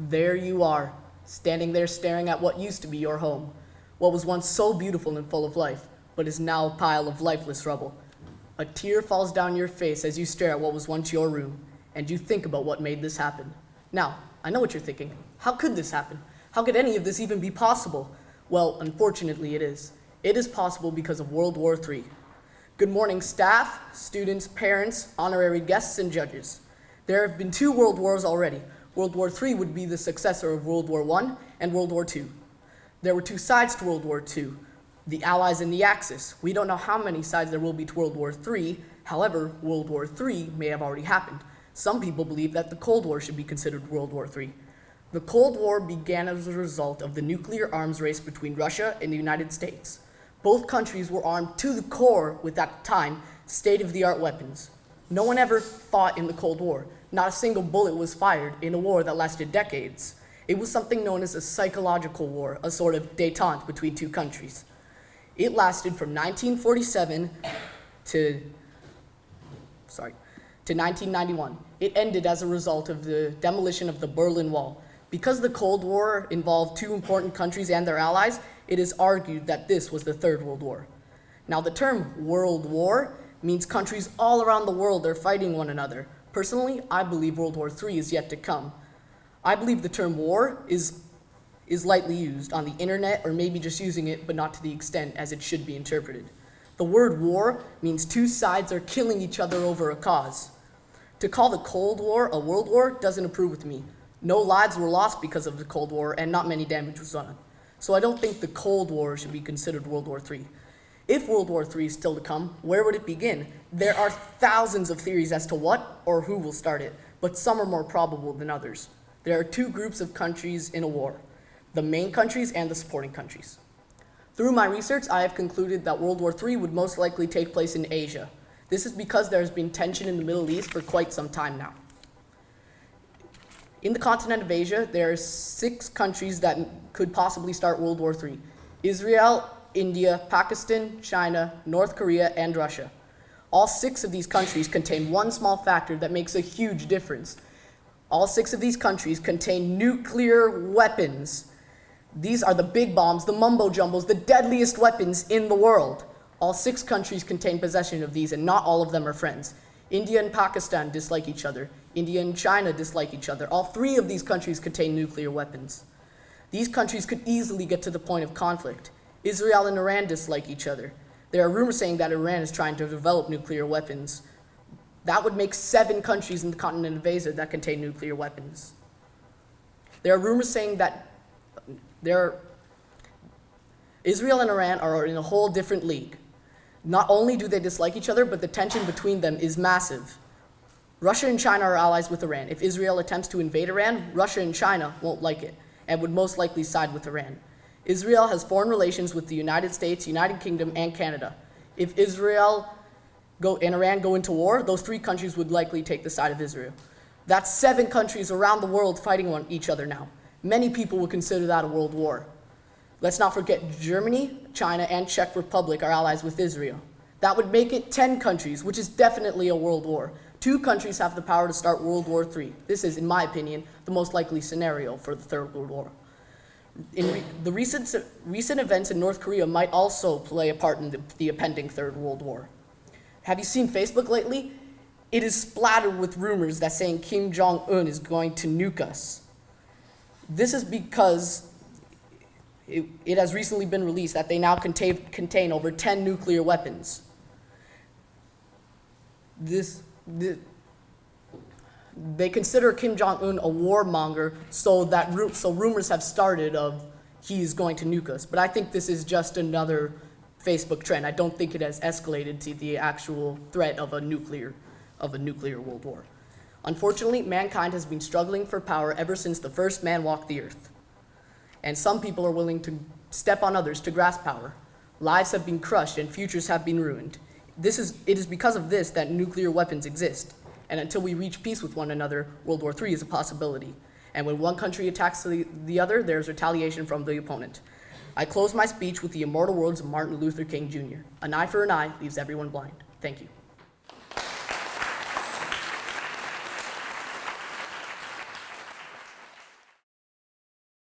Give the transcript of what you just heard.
There you are, standing there staring at what used to be your home, what was once so beautiful and full of life, but is now a pile of lifeless rubble. A tear falls down your face as you stare at what was once your room, and you think about what made this happen. Now, I know what you're thinking. How could this happen? How could any of this even be possible? Well, unfortunately it is. It is possible because of World War III. Good morning, staff, students, parents, honorary guests, and judges. There have been 2 world wars already. World War III would be the successor of World War I and World War II. There were 2 sides to World War II, the Allies and the Axis. We don't know how many sides there will be to World War III. However, World War III may have already happened. Some people believe that the Cold War should be considered World War III. The Cold War began as a result of the nuclear arms race between Russia and the United States. Both countries were armed to the core with, at the time, state-of-the-art weapons. No one ever fought in the Cold War. Not a single bullet was fired in a war that lasted decades. It was something known as a psychological war, a sort of détente between 2 countries. It lasted from 1947 to 1991. It ended as a result of the demolition of the Berlin Wall. Because the Cold War involved 2 important countries and their allies, it is argued that this was the Third World War. Now, the term World War means countries all around the world are fighting one another. Personally, I believe World War III is yet to come. I believe the term war is lightly used on the internet, or maybe just using it, but not to the extent as it should be interpreted. The word war means 2 sides are killing each other over a cause. To call the Cold War a world war doesn't approve with me. No lives were lost because of the Cold War, and not many damage was done. So I don't think the Cold War should be considered World War III. If World War III is still to come, where would it begin? There are thousands of theories as to what or who will start it, but some are more probable than others. There are 2 groups of countries in a war, the main countries and the supporting countries. Through my research, I have concluded that World War III would most likely take place in Asia. This is because there has been tension in the Middle East for quite some time now. In the continent of Asia, there are 6 countries that could possibly start World War III: Israel, India, Pakistan, China, North Korea, and Russia. All 6 of these countries contain one small factor that makes a huge difference. All 6 of these countries contain nuclear weapons. These are the big bombs, the mumbo-jumbos, the deadliest weapons in the world. All 6 countries contain possession of these, and not all of them are friends. India and Pakistan dislike each other. India and China dislike each other. All 3 of these countries contain nuclear weapons. These countries could easily get to the point of conflict. Israel and Iran dislike each other. There are rumors saying that Iran is trying to develop nuclear weapons. That would make 7 countries in the continent of Asia that contain nuclear weapons. There are rumors saying that Israel and Iran are in a whole different league. Not only do they dislike each other, but the tension between them is massive. Russia and China are allies with Iran. If Israel attempts to invade Iran, Russia and China won't like it and would most likely side with Iran. Israel has foreign relations with the United States, United Kingdom, and Canada. If Israel and Iran go into war, those 3 countries would likely take the side of Israel. That's 7 countries around the world fighting each other now. Many people would consider that a world war. Let's not forget Germany, China, and Czech Republic are allies with Israel. That would make it 10 countries, which is definitely a world war. 2 countries have the power to start World War III. This is, in my opinion, the most likely scenario for the Third World War. The recent events in North Korea might also play a part in the impending Third World War. Have you seen Facebook lately? It is splattered with rumors that saying Kim Jong-un is going to nuke us. This is because it has recently been released that they now contain over 10 nuclear weapons. They consider Kim Jong-un a warmonger, so rumors have started of he's going to nuke us. But I think this is just another Facebook trend. I don't think it has escalated to the actual threat of a nuclear world war. Unfortunately, mankind has been struggling for power ever since the first man walked the earth. And some people are willing to step on others to grasp power. Lives have been crushed and futures have been ruined. It is because of this that nuclear weapons exist. And until we reach peace with one another, World War III is a possibility. And when one country attacks the other, there's retaliation from the opponent. I close my speech with the immortal words of Martin Luther King Jr. An eye for an eye leaves everyone blind. Thank you.